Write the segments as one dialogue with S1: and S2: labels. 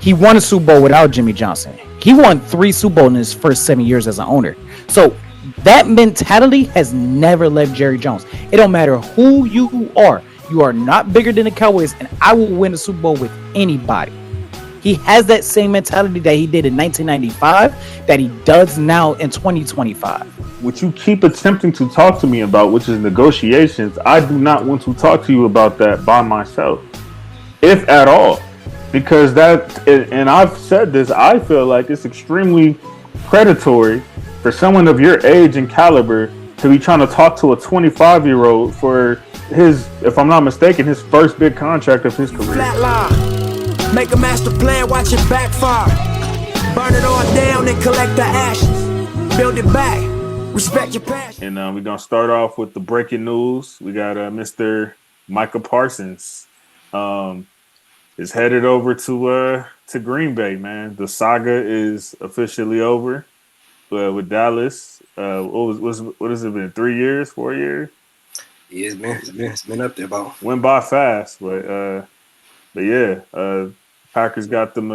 S1: He won a Super Bowl without Jimmy Johnson. He won 3 Super Bowls in his first 7 years as an owner. So that mentality has never left Jerry Jones. It don't matter who you are. You are not bigger than the Cowboys, and I will win a Super Bowl with anybody. He has that same mentality that he did in 1995 that he does now in 2025.
S2: What you keep attempting to talk to me about, which is negotiations, I do not want to talk to you about that by myself, if at all. Because that, and I've said this, I feel like it's extremely predatory for someone of your age and caliber to be trying to talk to a 25-year-old for his, if I'm not mistaken, his first big contract of his career.
S3: Flatline. Make a master plan, watch it backfire. Burn it all down and collect the ashes. Build it back. Respect your passion.
S2: And we're going to start off with the breaking news. We got Mr. Micah Parsons. Is headed over to Green Bay, man. The saga is officially over with Dallas. What has it been? 3 years, 4 years?
S4: Yeah, it's been up there, about.
S2: Went by fast, but yeah, Packers got them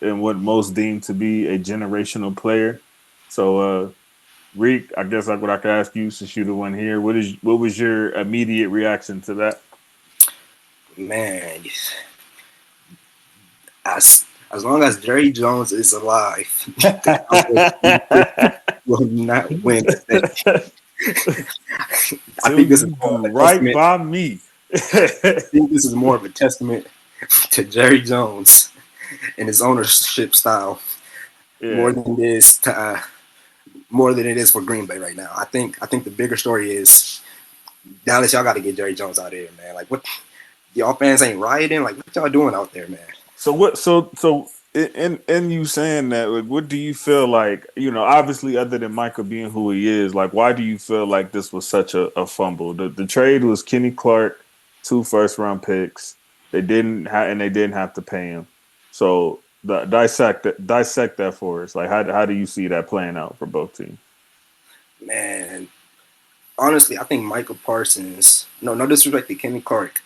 S2: in what most deemed to be a generational player. So, Reek, I guess what I could ask you, since you're the one here, what was your immediate reaction to that?
S4: Man, as long as Jerry Jones is alive, will not win. I think this is
S2: right by me.
S4: I think this is more of a testament to Jerry Jones and his ownership style, more than it is for Green Bay right now. I think the bigger story is Dallas. Y'all got to get Jerry Jones out there, man. Like, what? Y'all fans ain't rioting. Like, what y'all doing out there, man?
S2: So what? So in you saying that, like, what do you feel like? Obviously, other than Micah being who he is, like, why do you feel like this was such a fumble? The trade was Kenny Clark, 2 first-round picks. They didn't have to pay him. So dissect that for us. Like, how do you see that playing out for both teams?
S4: Man, honestly, I think Micah Parsons. No disrespect to Kenny Clark.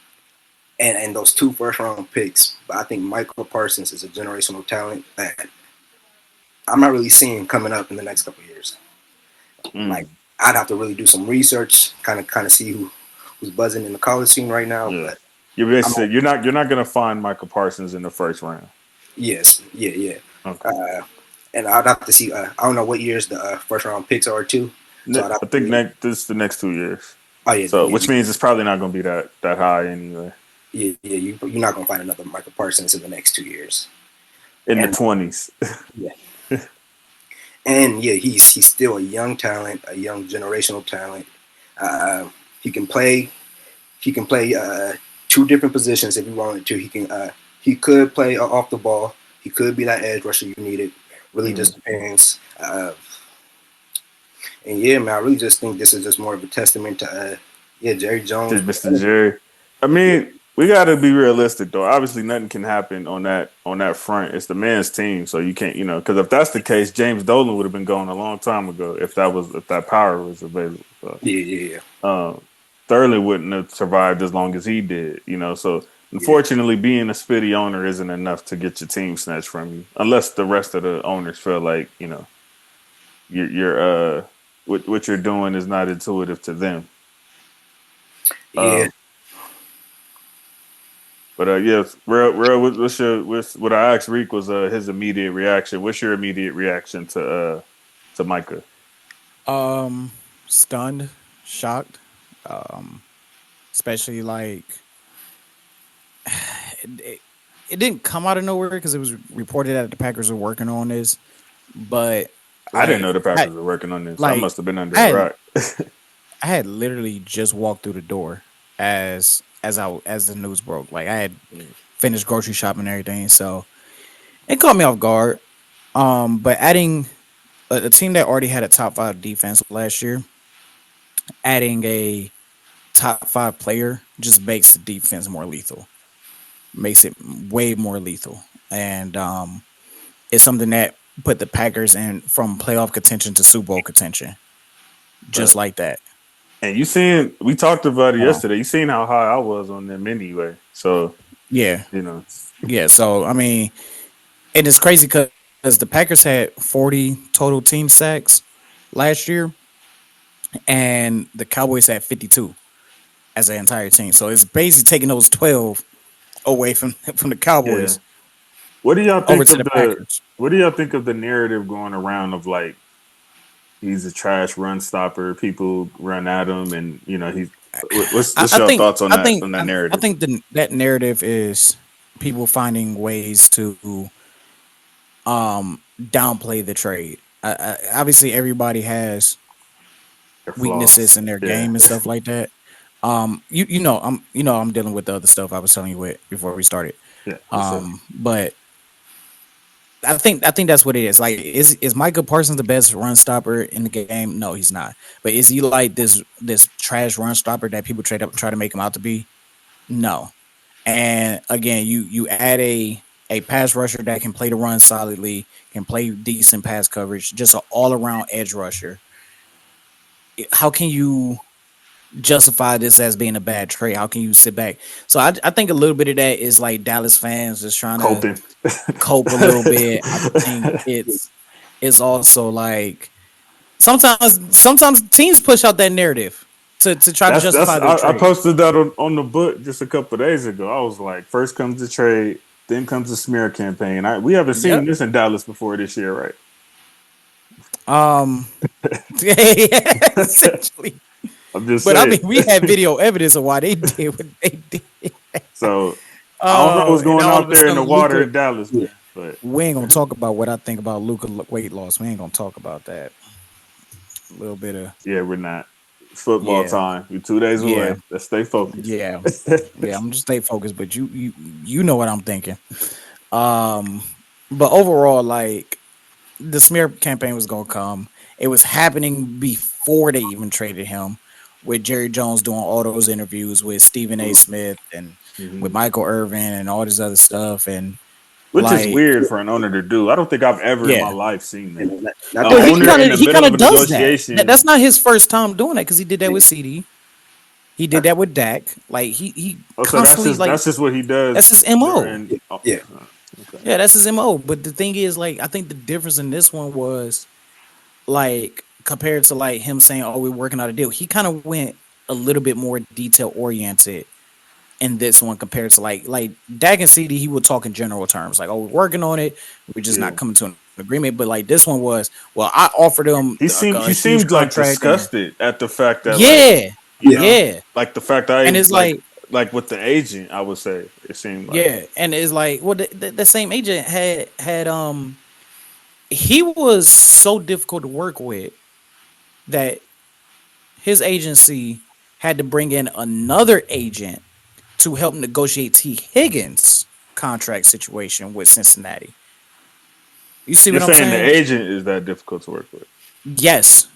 S4: And those 2 first-round picks, but I think Micah Parsons is a generational talent that I'm not really seeing coming up in the next couple of years. Like, I'd have to really do some research, kind of see who's buzzing in the college scene right now.
S2: Yeah.
S4: But
S2: you're not gonna find Micah Parsons in the first round.
S4: Yes, yeah.
S2: Okay.
S4: And I'd have to see. I don't know what years the first-round picks are too. So
S2: I think this is the next 2 years.
S4: Oh yeah.
S2: So which means it's probably not gonna be that high anyway.
S4: Yeah. You're not gonna find another Micah Parsons in the next 2 years.
S2: In the 20s.
S4: Yeah. And yeah, he's still a young talent, a young generational talent. He can play 2 different positions if he wanted to. He could play off the ball. He could be that edge rusher you needed. Really just depends. And yeah, man, I really just think this is just more of a testament to Jerry Jones.
S2: Mr. Jerry. I mean, we got to be realistic, though. Obviously, nothing can happen on that front. It's the man's team, so you can't, because if that's the case, James Dolan would have been gone a long time ago if that power was available. So,
S4: yeah.
S2: Thurley wouldn't have survived as long as he did, So, unfortunately, being a spitty owner isn't enough to get your team snatched from you, unless the rest of the owners feel like, you're what you're doing is not intuitive to them.
S4: Yeah.
S2: But yes, real. What I asked Reek was his immediate reaction. What's your immediate reaction to Micah?
S1: Stunned, shocked, especially like it didn't come out of nowhere because it was reported that the Packers were working on this, but
S2: I didn't know the Packers were working on this. I must have been under a rock.
S1: I had literally just walked through the door as the news broke. Like, I had finished grocery shopping and everything, so it caught me off guard. But adding a team that already had a top 5 defense last year, adding a top 5 player just makes the defense more lethal. Makes it way more lethal, and it's something that put the Packers in from playoff contention to Super Bowl contention, just like that.
S2: And we talked about it yesterday. You seen how high I was on them anyway. So
S1: yeah. Yeah. So I mean, And it's crazy because the Packers had 40 total team sacks last year, and the Cowboys had 52 as an entire team. So it's basically taking those 12 away from the
S2: Yeah.
S1: Cowboys
S2: What do y'all
S1: over
S2: think
S1: to
S2: of
S1: the
S2: the
S1: Packers.
S2: What do y'all think of the narrative going around of like he's a trash run stopper, people run at him, and he's
S1: I,
S2: what's
S1: I
S2: your
S1: think
S2: thoughts on
S1: I
S2: that
S1: think I
S2: narrative?
S1: think that narrative is people finding ways to downplay the trade. Obviously, everybody has
S2: Their
S1: weaknesses
S2: flaws.
S1: in their
S2: Yeah.
S1: game and stuff like that. I'm dealing with the other stuff I was telling you with before we started.
S2: Yeah, for sure.
S1: But I think that's what it is. Like, is Micah Parsons the best run stopper in the game? No, he's not. But is he like this trash run stopper that people try to make him out to be? No. And again, you add a pass rusher that can play the run solidly, can play decent pass coverage, just an all around edge rusher. How can you justify this as being a bad trade? How can you sit back? So I think a little bit of that is like Dallas fans just trying to
S2: Coping.
S1: cope a little bit. I think it's also like sometimes teams push out that narrative to try to
S2: That's
S1: justify their
S2: I
S1: trade.
S2: posted that on the book just a couple of days ago. I was like, first comes the trade, then comes the smear campaign. We haven't seen
S1: Yep.
S2: this in Dallas before this year, right?
S1: Um. Yeah, essentially.
S2: I'm just
S1: But I
S2: saying.
S1: mean, we had video evidence of why they did what they did.
S2: So I don't know what's
S1: And
S2: going
S1: all of
S2: out
S1: a
S2: there in the
S1: sudden,
S2: water
S1: Luca.
S2: in Dallas, man. But
S1: We ain't gonna talk about what I think about Luca weight loss. We ain't gonna talk about that. A little bit of
S2: yeah, we're not. It's football
S1: yeah,
S2: time. We're 2 days
S1: yeah,
S2: away. Let's stay focused.
S1: yeah, yeah. I'm just stay focused, but you know what I'm thinking. Um, but overall, like the smear campaign was gonna come. It was happening before they even traded him, with Jerry Jones doing all those interviews with Stephen A. Smith and with
S2: Mhm.
S1: Michael Irvin and all this other stuff. And
S2: Which is
S1: like,
S2: weird for an owner to do. I don't think I've ever in my
S1: yeah,
S2: life seen that.
S4: And not
S2: An
S4: to
S1: well,
S4: mention,
S2: owner in the
S1: he
S2: middle
S1: kind
S2: of
S1: of
S2: a
S1: does that.
S2: negotiation.
S1: That's not his first time doing that because he did that with CD. He did that with Dak. Like he
S2: Oh, so
S1: constantly like
S2: that's just what he does
S1: that's his mo.
S2: during. Oh,
S4: yeah,
S2: okay.
S1: Yeah, that's his mo. But the thing is, like, I think the difference in this one was like compared to like him saying, "Oh, we're working out a deal." He kind of went a little bit more detail oriented in this one compared to like Dak and CD. He would talk in general terms, like, "Oh, we're working on it. We're just
S2: Yeah.
S1: not coming to an agreement." But like this one was, well, I offered him
S2: He
S1: a huge
S2: seemed like
S1: contract, and
S2: disgusted at the fact that
S1: yeah,
S2: you
S4: yeah,
S2: know
S1: yeah,
S2: like the fact that
S1: and
S2: I
S1: it's like.
S2: like with the agent, I would say it seemed like.
S1: Yeah, and it's like, well, the same agent had he was so difficult to work with that his agency had to bring in another agent to help negotiate T. Higgins' contract situation with Cincinnati. You see
S2: You're
S1: what I'm
S2: saying the
S1: saying?
S2: agent is that difficult to work with.
S1: Yes,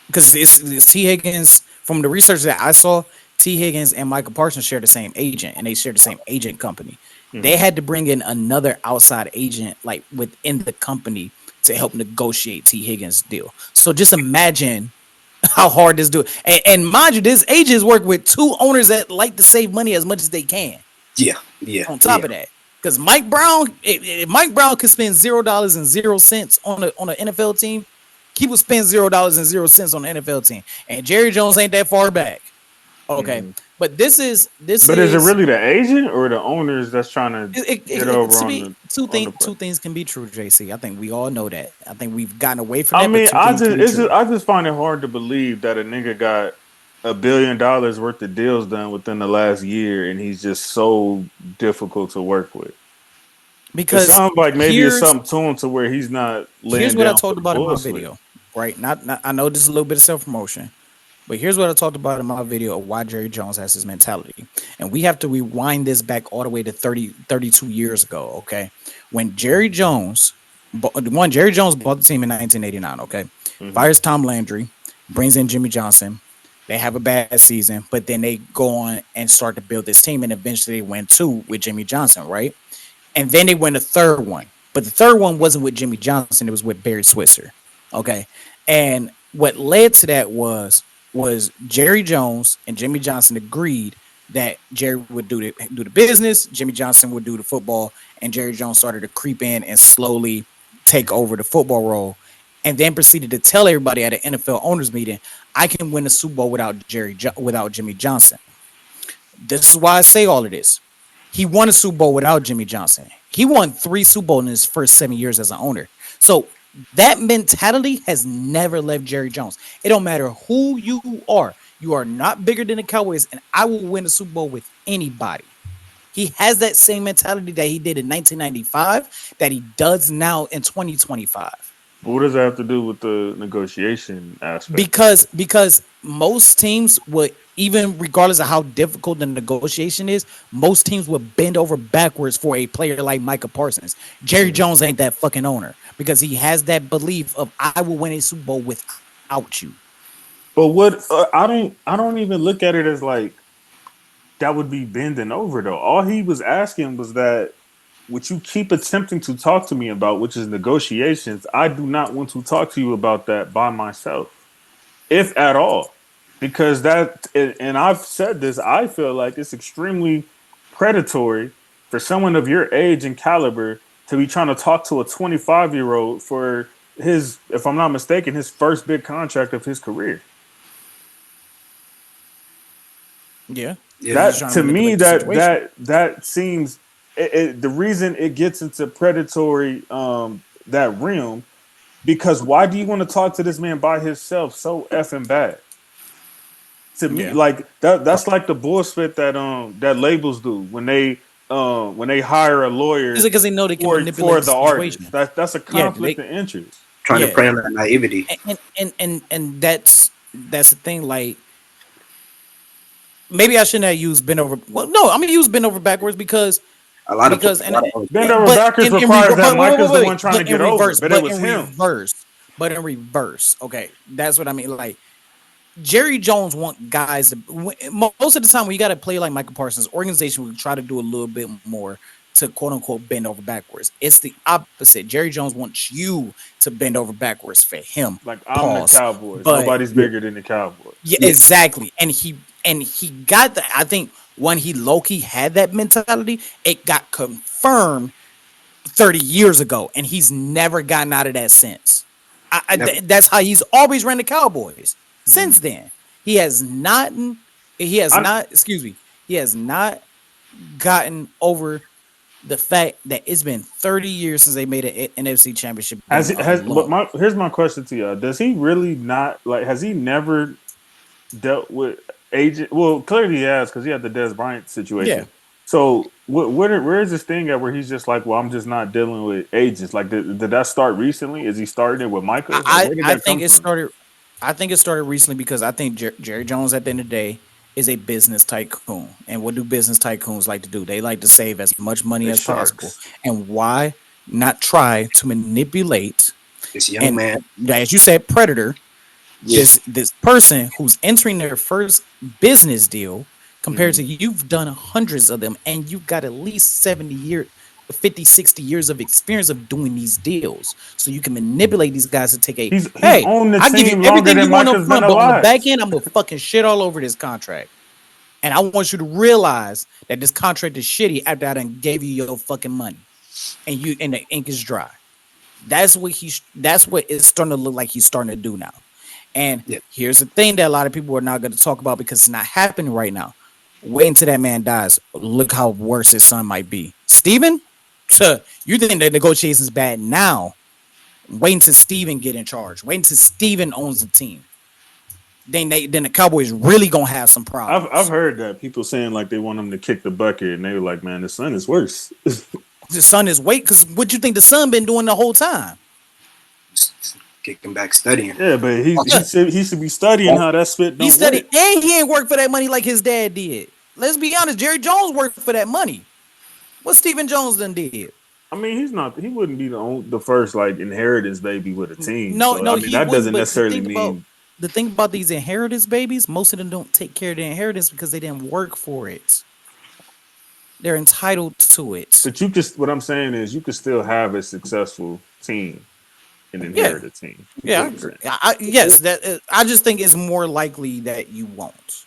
S1: because it's T. Higgins. From the research that I saw, T. Higgins and Michael Parsons share the same agent, and they share the same agent company. They
S2: Hmm.
S1: had to bring in another outside agent, like within the company, to help negotiate T. Higgins' deal. So just imagine how hard this do. And mind you, this agents work with two owners that like to save money as much as they can.
S4: yeah, yeah,
S1: On
S4: yeah,
S1: top of that, because Mike Brown, if Mike Brown could spend $0.00 on an NFL team, he would spend $0.00 on an NFL team. And Jerry Jones ain't that far back. Okay,
S2: Hmm.
S1: but this
S2: But is it
S1: is
S2: really the agent or the owners that's trying to get over
S1: to
S2: on
S1: be
S2: the on the play?
S1: two things can be true, JC. I think we all know that. I think we've gotten away from
S2: I
S1: that, but
S2: mean,
S1: two things can be true.
S2: I just find it hard to believe that a nigga got $1 billion worth of deals done within the last year, and he's just so difficult to work with. It
S1: Because
S2: sounds like maybe it's
S1: here's
S2: something to him to where he's not
S1: here's
S2: laying
S1: what I
S2: down for
S1: talked
S2: the
S1: about in my
S2: bullshit.
S1: video, right? Not I know this is a little bit of self promotion, but here's what I talked about in my video of why Jerry Jones has his mentality. And we have to rewind this back all the way to 32 years ago, okay? When Jerry Jones bought the team in 1989, okay?
S2: Hmm.
S1: Fires Tom Landry, brings in Jimmy Johnson. They have a bad season, but then they go on and start to build this team, and eventually they win two with Jimmy Johnson, right? And then they win a third one. But the third one wasn't with Jimmy Johnson, it was with Barry Switzer. Okay. And what led to that was Jerry Jones and Jimmy Johnson agreed that Jerry would do the business, Jimmy Johnson would do the football, and Jerry Jones started to creep in and slowly take over the football role, and then proceeded to tell everybody at an NFL owners meeting, "I can win a Super Bowl without without Jimmy Johnson." This is why I say all of this. He won a Super Bowl without Jimmy Johnson. He won 3 Super Bowls in his first 7 years as an owner. So that mentality has never left Jerry Jones. It don't matter who you are. You are not bigger than the Cowboys, and I will win a Super Bowl with anybody. He has that same mentality that he did in 1995 that he does now in 2025.
S2: But what does that have to do with the negotiation aspect?
S1: Because most teams would, even regardless of how difficult the negotiation is, most teams would bend over backwards for a player like Micah Parsons. Jerry Jones ain't that fucking owner because he has that belief of I will win a Super Bowl without you.
S2: But what I don't even look at it as like that would be bending over though. All he was asking was that what you keep attempting to talk to me about, which is negotiations, I do not want to talk to you about that by myself, if at all. Because that, and I've said this, I feel like it's extremely predatory for someone of your age and caliber to be trying to talk to a 25-year-old for his, if I'm not mistaken, his first big contract of his career.
S1: Yeah.
S4: Yeah,
S2: That to me, that seems the reason it gets into predatory that realm, because why do you want to talk to this man by himself so effing bad? To me,
S1: Yeah.
S2: like that's like the bullshit that labels do when they hire a lawyer
S1: Is it because they know they can
S2: for
S1: manipulate the
S2: the artist.
S1: situation?
S2: That's a
S1: Yeah,
S2: conflict of interest.
S4: trying to
S1: yeah,
S4: prey on that naivety.
S1: and that's the thing. Like maybe I shouldn't have used bend over. Well, no, I'm gonna use bend over backwards because
S4: A lot of
S1: because
S4: a
S1: and
S4: lot of
S2: Bend over
S1: but
S2: backwards
S1: in
S2: requires that
S1: but wait,
S2: Micah's
S1: wait,
S2: the
S1: wait,
S2: one trying to
S1: but in
S2: get over,
S1: reverse,
S2: but it
S1: but
S2: was
S1: in
S2: him.
S1: reverse, but in reverse. Okay, that's what I mean. Like Jerry Jones want guys to most of the time when you got to play like Michael Parsons, organization will try to do a little bit more to quote unquote bend over backwards. It's the opposite. Jerry Jones wants you to bend over backwards for him.
S2: Like I'm the
S1: Pause.
S2: Cowboys.
S1: But
S2: Nobody's bigger than the Cowboys.
S1: yeah,
S4: yeah,
S1: exactly. And he got that. I think when he low key had that mentality, it got confirmed 30 years ago, and he's never gotten out of that since.
S4: never.
S1: That's how he's always ran the Cowboys
S2: Mhm.
S1: since then. He has not. He has
S2: I,
S1: not. Excuse me. He has not gotten over the fact that it's been 30 years since they made an NFC Championship
S2: has
S1: game
S2: has but
S1: alone.
S2: my here's my question to you: does he really not like? Has he never dealt with agent? Well, clearly he has because he had the Des Bryant
S1: Yeah,
S2: situation. So where is this thing at where he's just like, well, I'm just not dealing with agents? Like, did that start recently? Is he starting it with Micah? Like, where did
S1: I
S2: that
S1: think
S2: come
S1: it
S2: from?
S1: started. I think it started recently because I think Jerry Jones at the end of the day is a business tycoon. And what do business tycoons like to do? They like to save as much money
S2: They
S1: as possible.
S2: sharks.
S1: And why not try to manipulate
S4: This young
S1: and
S4: man.
S1: as you said, predator,
S4: Yeah,
S1: this person who's entering their first business deal compared
S2: Hmm.
S1: to you've done hundreds of them and you've got at least 70 years 50, 60 years of experience of doing these deals so you can manipulate these guys to take a
S2: He's
S1: hey,
S2: owned the
S1: I give you
S2: team longer
S1: everything
S2: than
S1: you want up
S2: Micah's been
S1: front, but on the
S2: alive.
S1: back end I'm gonna fucking shit all over this contract, and I want you to realize that this contract is shitty after I done gave you your fucking money and the ink is dry. That's what it's starting to look like he's starting to do now. And
S4: yeah.
S1: here's the thing that a lot of people are not going to talk about because it's not happening right now. Wait until that man dies. Look how worse his son might be. Steven, you think the negotiations bad now? Wait until Steven get in charge. Wait until Steven owns the team. Then the Cowboys really gonna have some
S2: I've
S1: problems.
S2: heard that people saying like they want him to kick the bucket, and they were like, "Man, the son is worse."
S1: The son is wait because what you think the son been doing the whole time?
S4: Just kicking back, studying.
S2: Yeah, but he
S1: Yeah,
S2: he should he should be studying how that spit
S1: he
S2: don't
S1: studied
S2: work.
S1: and he ain't worked for that money like his dad did. Let's be honest, Jerry Jones worked for that money. What Stephen Jones done did?
S2: I mean, he wouldn't be the first like inheritance baby with a team.
S1: No,
S2: So I
S1: no,
S2: mean,
S1: he
S2: that
S1: wouldn't.
S2: doesn't
S1: But
S2: necessarily mean.
S1: the thing about these inheritance babies, most of them don't take care of the inheritance because they didn't work for it. They're entitled to it.
S2: But you just what I'm saying is you could still have a successful team and
S1: Yeah,
S2: inherit a team. That's
S1: yeah,
S2: what
S1: I
S2: I'm
S1: agree.
S2: saying.
S1: Yes, that I just think it's more likely that you won't.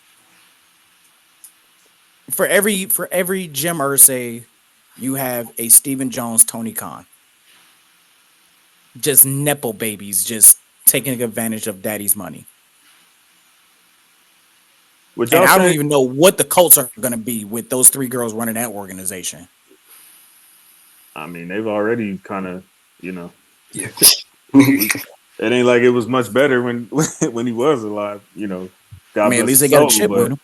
S1: for every Jim Irsay, you have a Stephen Jones, Tony Khan. Just nepo babies, just taking advantage of daddy's money.
S2: Would
S1: And
S2: y'all
S1: I don't
S2: say?
S1: even know what the Colts are going to be with those three girls running that organization.
S2: I mean, they've already kind of, you know,
S4: Yeah.
S2: we, it ain't like it was much better when when he was alive. You know,
S1: I
S2: God
S1: mean, at
S2: bless
S1: least
S2: his
S1: they got a
S2: soul.
S1: chip with
S2: But
S1: them.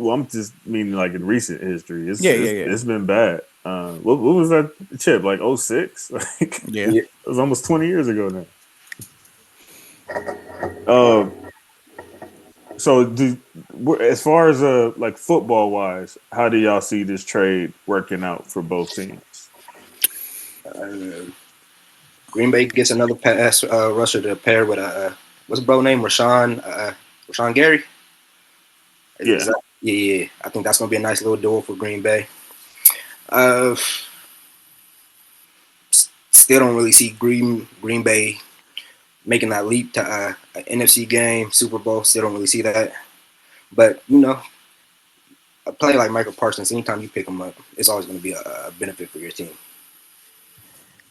S2: I'm just meaning like in recent history,
S1: Yeah, yeah, yeah,
S2: it's been bad. What was that chip like? '06? Like
S1: yeah.
S4: Yeah.
S2: it was almost 20 years ago now. Uh, so as far as like football wise, how do y'all see this trade working out for both teams?
S4: Uh, Green Bay gets another pass rusher to pair with what's the bro name? Rashawn Gary. Is
S2: Yeah,
S4: that, yeah, yeah. I think that's gonna be a nice little duel for Green Bay. Uh, Still don't really see Green Bay making that leap to an NFC game, Super Bowl. Still don't really see that. But a player like Micah Parsons, anytime you pick him up, it's always going to be a benefit for your team.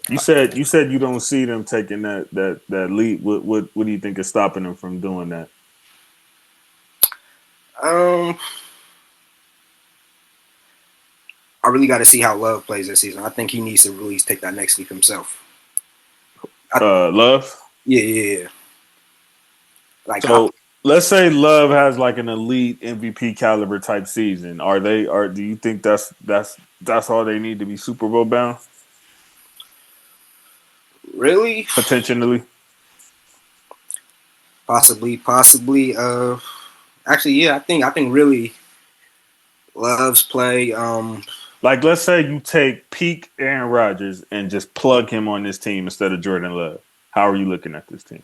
S2: you said you don't see them taking that leap. What do you think is stopping them from doing that?
S4: Um, I really got to see how Love plays this season. I think he needs to really take that next leap himself.
S2: Love.
S4: Yeah, yeah, yeah. Like
S2: So let's say Love has like an elite MVP caliber type season. Do you think that's all they need to be Super Bowl bound
S4: really,
S2: potentially?
S4: possibly. Actually, yeah. I think really Love's play.
S2: Like let's say you take peak Aaron Rodgers and just plug him on this team instead of Jordan Love. How are you looking at this team?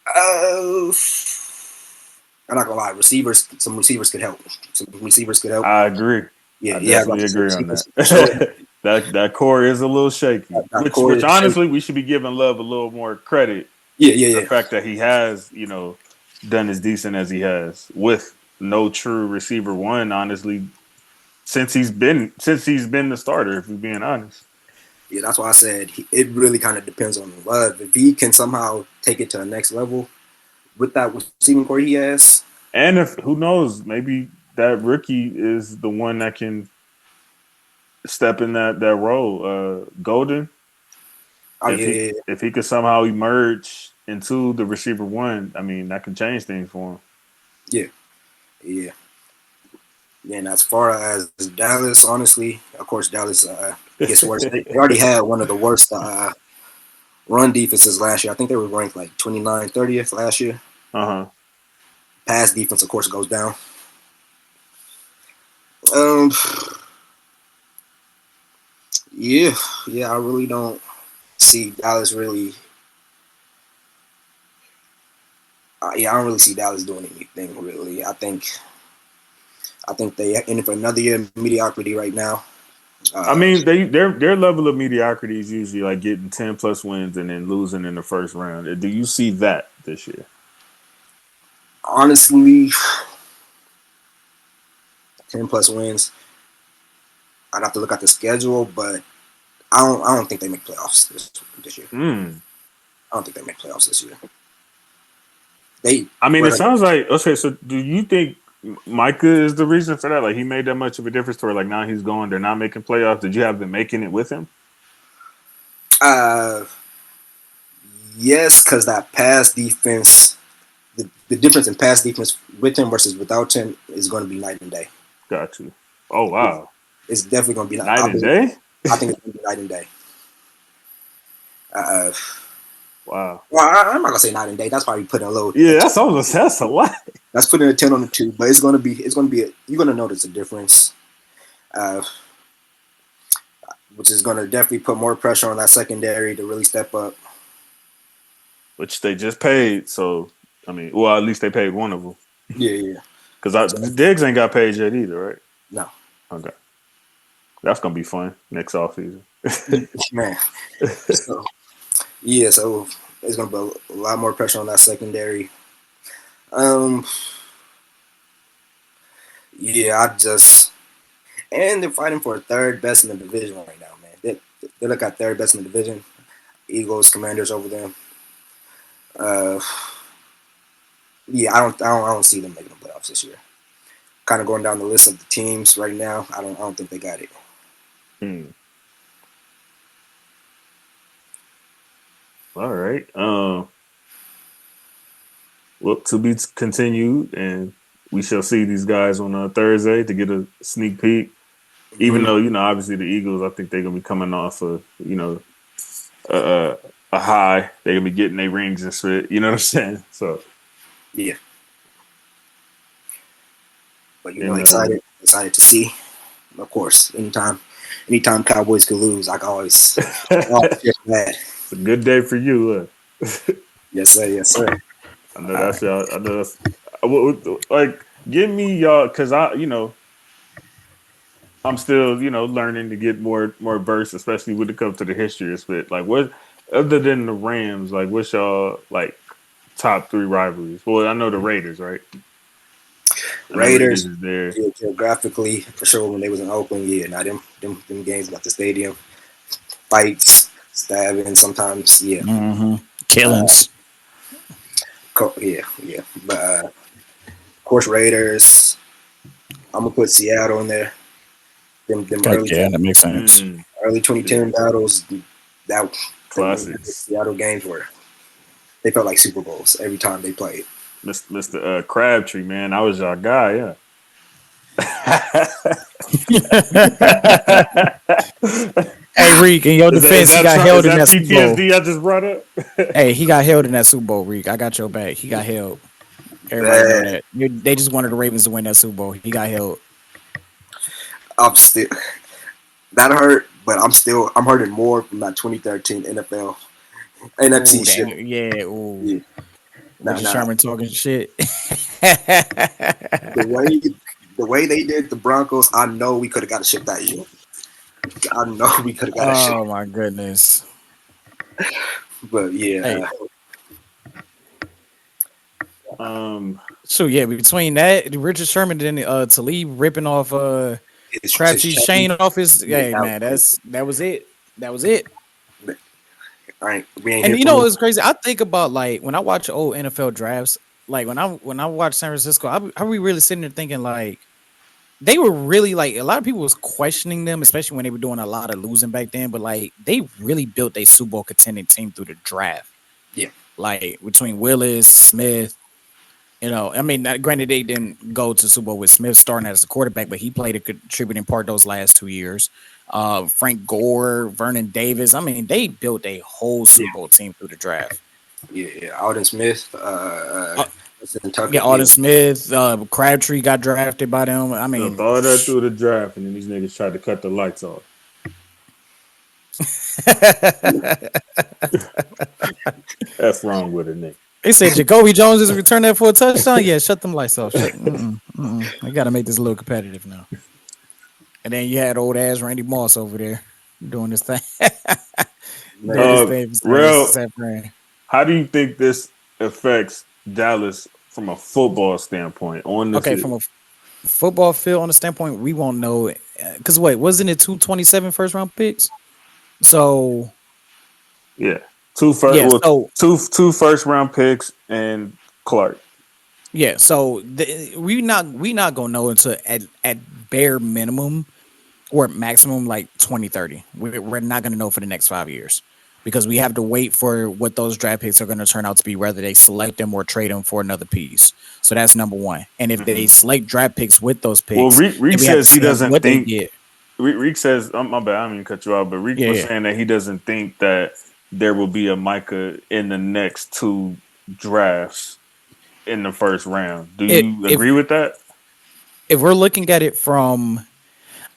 S4: Uh, I'm not gonna lie. Some receivers could help. Some receivers could help.
S2: I agree.
S4: Yeah,
S2: I
S4: yeah. Like
S2: definitely
S4: some
S2: agree on
S4: receivers
S2: that.
S4: show it.
S2: that core is a little shaky.
S4: That core
S2: Which
S4: is shaky.
S2: honestly we should be giving Love a little more credit.
S4: Yeah, yeah,
S2: The
S4: yeah.
S2: fact that he has, done as decent as he has with no true receiver one, honestly, since he's been the starter, if we're being honest.
S4: Yeah, that's why I said it really kind of depends on Love. If he can somehow take it to the next level with that receiving core he has.
S2: And if who knows, maybe that rookie is the one that can step in that role. Golden,
S4: Oh
S2: if
S4: yeah,
S2: he
S4: yeah,
S2: if he could somehow emerge into the receiver one, I mean that can change things for him.
S4: yeah, yeah. Yeah, and as far as Dallas, honestly, of course Dallas gets worse. They already had one of the worst run defenses last year. I think they were ranked like 29th, 30th last year.
S2: Uh-huh.
S4: Pass defense, of course, goes down. Um, yeah, yeah. I really don't see Dallas really. Yeah, I don't really see Dallas doing anything really. I think they in for another year of mediocrity right now.
S2: I
S4: Uh,
S2: mean, their level of mediocrity is usually like getting 10+ wins and then losing in the first round. Do you see that this year?
S4: Honestly, 10+ wins. I'd have to look at the schedule, but I don't think they make playoffs this year.
S2: Mm.
S4: I don't think they make playoffs this year. They
S2: I mean,
S4: were
S2: it
S4: like,
S2: sounds like okay. So, do you think Micah is the reason for that? Like, he made that much of a difference to where, like, now he's going. They're not making playoffs. Did you have them making it with him?
S4: uh, yes, because that pass defense, the difference in pass defense with him versus without him is going to be night and day.
S2: Got you. Oh
S4: It's,
S2: wow,
S4: it's definitely going to be.
S2: night and day.
S4: I think it's going to be night and day. Uh,
S2: Wow.
S4: well, I'm not gonna say night and day. That's probably putting a little.
S2: Yeah, that's a lot.
S4: That's putting a 10 on the two, but it's gonna be. You're gonna notice a difference, uh, which is gonna definitely put more pressure on that secondary to really step up.
S2: Which they just paid. So, I mean, well, at least they paid one of them.
S4: Yeah, yeah.
S2: Because Diggs ain't got paid yet either, right?
S4: No,
S2: Okay, that's gonna be fun next offseason.
S4: man. So yeah, so it's gonna be a lot more pressure on that secondary. Um, Yeah, and they're fighting for third best in the division right now, man. They look at third best in the division. Eagles, Commanders over them. Uh, yeah, I don't see them making the playoffs this year. Kind of going down the list of the teams right now. I don't think they got it.
S2: Hmm. All right. Well, to be continued, and we shall see these guys on Thursday to get a sneak peek. Even though obviously the Eagles, I think they're gonna be coming off of a high. They're gonna be getting their rings and shit. You know what I'm saying? So
S4: Yeah, but
S2: and
S4: excited to see. Of course, anytime Cowboys could lose, I can always feel bad.
S2: it's a good day for you.
S4: Yes, sir. Yes, sir.
S2: I know that's y'all. I know that's like give me y'all because I'm still learning to get more versed, especially when it comes to the history of it. Like what other than the Rams, like what's y'all like top three rivalries? Well, I know the Raiders, right? I know Raiders
S4: Raiders
S2: is there.
S4: geographically for sure when they was in Oakland. Yeah, now them games about the stadium fights, stabbing sometimes. Yeah,
S1: Killings.
S4: yeah. But of course Raiders. I'm gonna put Seattle in there. Them
S1: Okay, yeah, that makes sense.
S4: early 2010 battles. That
S2: Classics.
S4: Seattle games were they felt like Super Bowls every time they played.
S2: Mr. Crabtree, man, I was your guy, yeah.
S1: Hey, Reek, in your defense, he got held in that Super Bowl.
S2: PTSD I just brought up.
S1: Hey, he got held in that Super Bowl, Reek. I got your back. He got held. Everybody know that. They just wanted the Ravens to win that Super Bowl. He got held.
S4: I'm still that hurt, but I'm hurting more from that 2013 NFL NFC shit.
S1: Yeah, ooh.
S4: Yeah.
S1: Richard Sherman talking shit.
S4: The way they did the Broncos, I know we could have got a ship that year. I know we could have got a ship.
S1: Oh my goodness.
S4: But yeah.
S1: Hey. So yeah, between that, Richard Sherman and Talib ripping off Crabtree's chain off his man, that was it. That was it.
S4: All right,
S1: and it's crazy. I think about like when I watch old NFL drafts, like when I watch San Francisco, I be really sitting there thinking like they were really like a lot of people was questioning them, especially when they were doing a lot of losing back then. But like they really built a Super Bowl contending team through the draft.
S4: Yeah,
S1: like between Willis, Smith. I mean, granted, they didn't go to Super Bowl with Smith starting as a quarterback, but he played a contributing part those last 2 years. Frank Gore, Vernon Davis. I mean, they built a whole Super Bowl team through the draft.
S4: Yeah. Alden Smith.
S1: Alden Smith. Crabtree got drafted by them. I mean,
S2: all that through the draft, and then these niggas tried to cut the lights off. That's wrong with it, nigga.
S1: They said Jacoby Jones is returning that for a touchdown. Yeah, shut them lights off. I got to make this a little competitive now. And then you had old ass Randy Moss over there doing this thing.
S2: How do you think this affects Dallas from a football standpoint? From
S1: a football field on the standpoint, we won't know. Because wasn't it 227 first round picks? So
S2: yeah. Two first round picks and Clark.
S1: Yeah, so we not gonna know until at bare minimum or maximum like 2030. We're not gonna know for the next 5 years because we have to wait for what those draft picks are gonna turn out to be, whether they select them or trade them for another piece. So that's number one. And if they select draft picks with those picks,
S2: well, Reek says he doesn't think. Reek says, my bad, I don't mean to cut you off, but Reek was saying that he doesn't think that there will be a Micah in the next 2 drafts in the first round. Do you agree with that?
S1: If we're looking at it from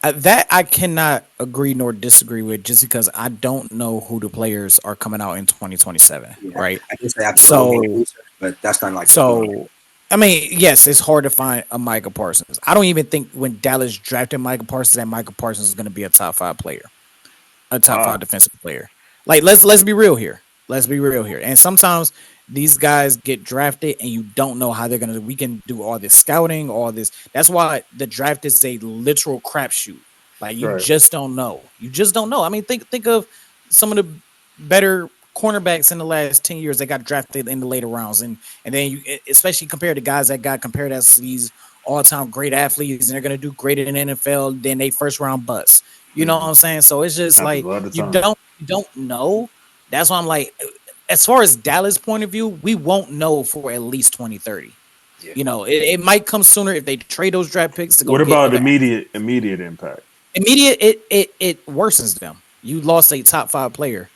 S1: that, I cannot agree nor disagree with, just because I don't know who the players are coming out in 2027, right?
S4: I guess they have to but that's kind of like
S1: so. I mean, yes, it's hard to find a Micah Parsons. I don't even think when Dallas drafted Micah Parsons that Micah Parsons is going to be a top 5 player, a top 5 defensive player. Like let's be real here. Let's be real here. And sometimes these guys get drafted and you don't know how they're gonna. We can do all this scouting, all this. That's why the draft is a literal crapshoot. Like you
S2: Right.
S1: just don't know. You just don't know. I mean, think of some of the better cornerbacks in the last 10 years that got drafted in the later rounds, and then you especially compared to guys that got compared as these all-time great athletes and they're gonna do great in the NFL, then they first round bust. You know what I'm saying? So it's just
S2: Happens
S1: like
S2: a lot of time.
S1: you don't know. That's why I'm like, as far as Dallas point of view, we won't know for at least 2030.
S4: Yeah.
S1: You know, it might come sooner if they trade those draft picks to go.
S2: What
S1: get
S2: about
S1: other
S2: immediate impact?
S1: immediate? It worsens them. You lost a top five player.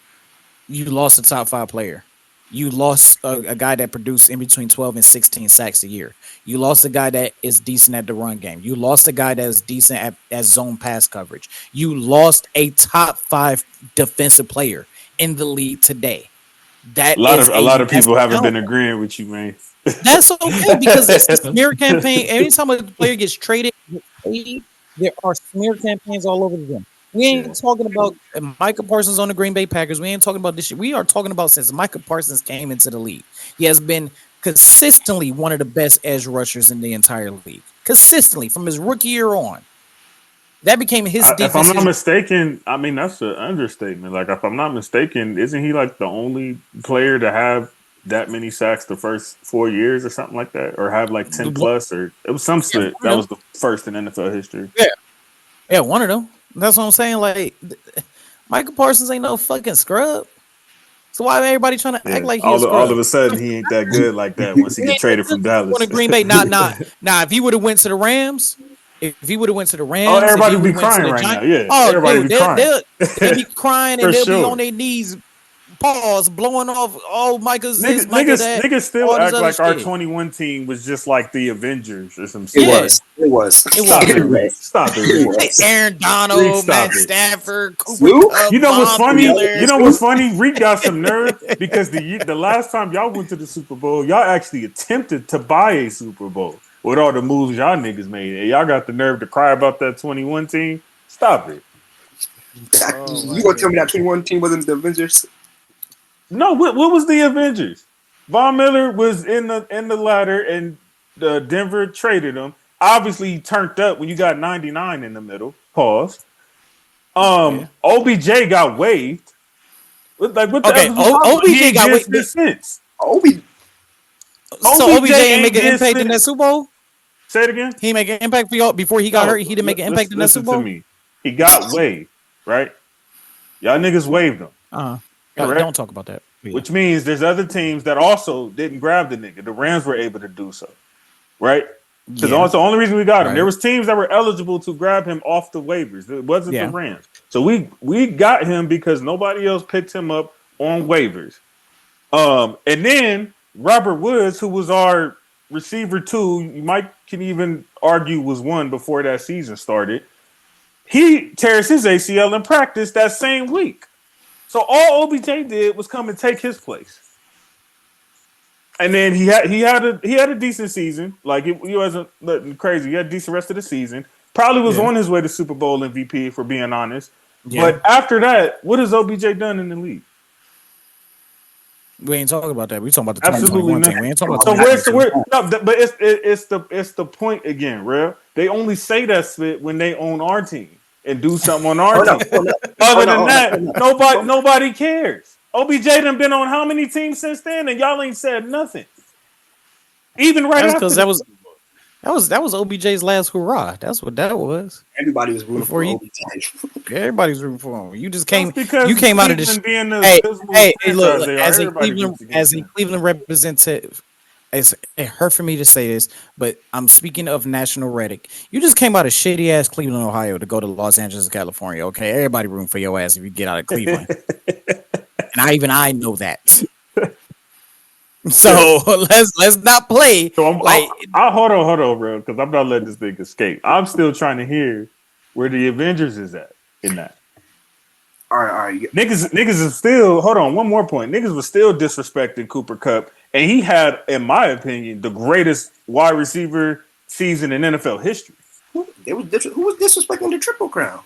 S1: You lost a top five player. You lost a guy that produced in between 12 and 16 sacks a year. You lost a guy that is decent at the run game. You lost a guy that is decent at zone pass coverage. You lost a top five defensive player in the league today. That is
S2: A lot of
S1: that's
S2: people haven't been
S1: down.
S2: agreeing with you, man.
S1: That's okay because it's a smear campaign. Anytime a player gets traded, gets paid, there are smear campaigns all over them. We ain't talking about Micah Parsons on the Green Bay Packers. We ain't talking about this shit. We are talking about since Micah Parsons came into the league. He has been consistently one of the best edge rushers in the entire league. Consistently from his rookie year on. That became his
S2: If I'm
S1: defense.
S2: not mistaken, I mean that's an understatement. Like if I'm not mistaken, isn't he like the only player to have that many sacks the first 4 years or something like that, or have like 10 plus, or it was some shit that was the first in NFL history.
S1: Yeah, one of them. That's what I'm saying. Like Michael Parsons ain't no fucking scrub. So why everybody trying to act like he a scrub?
S2: All of a sudden he ain't that good like that once he get traded from Dallas.
S1: To Green Bay, nah. If he would have went to the Rams, if he would have went to the Rams,
S2: oh, everybody
S1: if
S2: would
S1: he
S2: be
S1: would've went to
S2: crying
S1: the
S2: right now.
S1: Giants-
S2: Yeah, everybody
S1: dude,
S2: be crying.
S1: they'll be crying
S2: For
S1: and they'll
S2: sure.
S1: be on their knees, paws blowing off. Oh, Micah's this, Micah that.
S2: Niggas still
S1: all this
S2: act
S1: other
S2: like our
S1: shit.
S2: 21 team was just like the Avengers or some
S4: It
S2: shit.
S1: Yeah.
S4: was.
S2: Stop it, Reed. Stop it,
S4: It
S2: Reed.
S4: was.
S1: Aaron
S2: Reed,
S1: Donald,
S2: stop
S1: Matt
S2: it.
S1: Stafford, Cooper
S4: Snoop?
S1: Kupp,
S2: You know what's
S1: Von
S2: funny?
S1: Miller.
S2: You know what's funny? Reed got some nerve because the last time y'all went to the Super Bowl, y'all actually attempted to buy a Super Bowl with all the moves y'all niggas made. And y'all got the nerve to cry about that 21 team? Stop it.
S4: You gonna tell me that 21 team wasn't the Avengers?
S2: No, what was the Avengers? Von Miller was in the ladder and Denver traded him. Obviously, he turned up when you got 99 in the middle. Pause. OBJ got waived. What the
S1: Okay, OBJ got waived.
S2: Since.
S4: Obi,
S1: So OBJ ain't
S2: ain't
S1: make an
S2: did
S1: impact in that
S2: since.
S1: Super Bowl.
S2: Say it again.
S1: He make an impact for y'all before he got hurt. He didn't make an impact in that Super Bowl.
S2: Listen to me. He got waived, right? Y'all niggas waived him. Correct?
S1: Don't talk about that. Yeah.
S2: Which means there's other teams that also didn't grab the nigga. The Rams were able to do so, right? Because that's the only reason we got him.
S1: Right.
S2: There was teams that were eligible to grab him off the waivers. It wasn't
S1: Yeah.
S2: the Rams. So we got him because nobody else picked him up on waivers. And then Robert Woods, who was our receiver 2, you can even argue was 1 before that season started. He tears his ACL in practice that same week. So all OBJ did was come and take his place. And then he had a decent season. Like he wasn't nothing crazy. He had a decent rest of the season. Probably was on his way to Super Bowl MVP, if we're being honest.
S1: Yeah.
S2: But after that, what has OBJ done in the league?
S1: We ain't talking about that. We talking about the
S2: Absolutely
S1: 2021 team.
S2: not.
S1: We ain't talking about
S2: But it's the point again, real. They only say that spit when they own our team and do something on our team. Other than that, nobody cares. OBJ done been on how many teams since then, and y'all ain't said nothing. Even right after
S1: because that was OBJ's last hurrah. That's what that was.
S4: everybody was rooting for OBJ.
S1: Everybody's rooting for him. You just came.
S2: because
S1: You came out of this.
S2: Cleveland being the
S1: Hey,
S2: abysmal
S1: hey,
S2: franchise
S1: look.
S2: they are,
S1: As a
S2: everybody
S1: Cleveland,
S2: roots against them.
S1: representative, it hurt for me to say this, but I'm speaking of National Reddick. You just came out of shitty ass Cleveland, Ohio, to go to Los Angeles, California. Okay, everybody rooting for your ass if you get out of Cleveland, and I know that. So let's not play.
S2: So
S1: like
S2: hold on, bro, because I'm not letting this thing escape. I'm still trying to hear where the Avengers is at in that.
S4: All right.
S2: Niggas is still, hold on, one more point. Niggas was still disrespecting Cooper Kupp, and he had, in my opinion, the greatest wide receiver season in NFL history.
S4: Who was disrespecting the Triple Crown?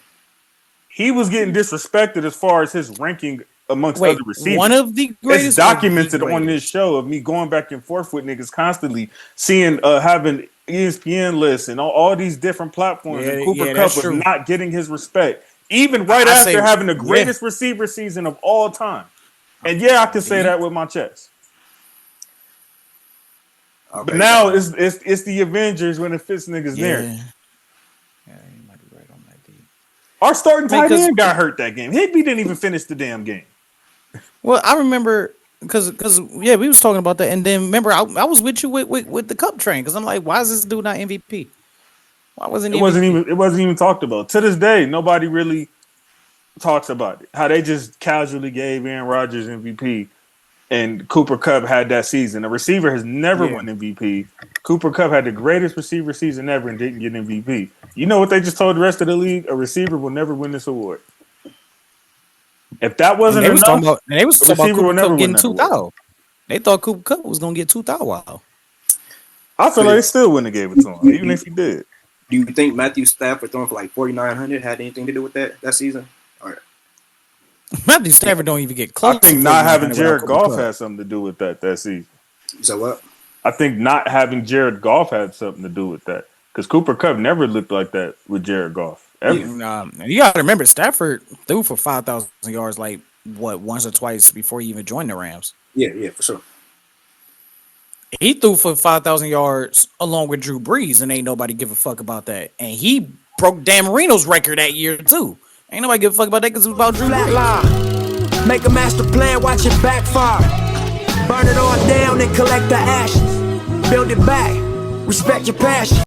S2: He was getting disrespected as far as his ranking amongst
S1: Wait,
S2: other
S1: one
S2: receivers.
S1: of the
S2: It's
S1: greatest or the
S2: documented on this
S1: greatest?
S2: show of me going back and forth with niggas constantly, seeing having ESPN lists and all these different platforms, and
S1: Yeah,
S2: Cooper
S1: yeah,
S2: Kupp
S1: that's
S2: was
S1: true.
S2: not getting his respect, even right
S1: I
S2: after
S1: say,
S2: having the
S1: yeah.
S2: greatest receiver season of all time. And yeah, I can say
S1: He,
S2: that with my chest. But
S4: Okay,
S2: now
S4: so
S2: it's the Avengers when it fits niggas narrative.
S1: yeah. Yeah, you might be right on that, D.
S2: Our starting
S1: I mean,
S2: tight
S1: because
S2: end got hurt that game. Higby didn't even finish the damn game.
S1: well, I remember because yeah, we was talking about that, and then remember I was with you with the Cup train because I'm like, why is this dude not MVP? Why wasn't he MVP?
S2: It wasn't even talked about. To this day, nobody really talks about it. How they just casually gave Aaron Rodgers MVP and Cooper Kupp had that season. A receiver has never
S1: Yeah,
S2: won MVP. Cooper Kupp had the greatest receiver season ever and didn't get MVP. You know what they just told the rest of the league? A receiver will never win this award. If that
S1: and
S2: wasn't enough,
S1: they was
S2: a
S1: talking about
S2: receiver will
S1: Cooper
S2: never
S1: Cup
S2: win
S1: getting
S2: that award.
S1: 2,000. They thought Cooper Cup was gonna get 2,000. Wow.
S2: I feel like they still wouldn't have gave it to him, even if he did.
S4: do you think Matthew Stafford throwing for like 4,900 had anything to do with that season? Or
S1: Matthew Stafford don't even get
S2: I
S1: close to
S2: think not having
S1: 4,900 without
S2: Jared
S1: Cooper
S2: Goff
S1: Cup.
S2: had something to do with that season.
S4: so what?
S2: I think not having Jared Goff had something to do with that. Because Cooper Kupp never looked like that with Jared Goff. Ever.
S4: Yeah.
S1: You gotta remember Stafford threw for 5,000 yards like what once or twice before he even joined the Rams.
S4: Yeah, for sure.
S1: He threw for 5,000 yards along with Drew Brees, and ain't nobody give a fuck about that. And he broke Dan Marino's record that year too. Ain't nobody give a fuck about that because it was about Drew
S3: Flat
S1: Brees.
S3: line. Make a master plan, watch it backfire. Burn it all down and collect the ashes. Build it back. Respect your passion.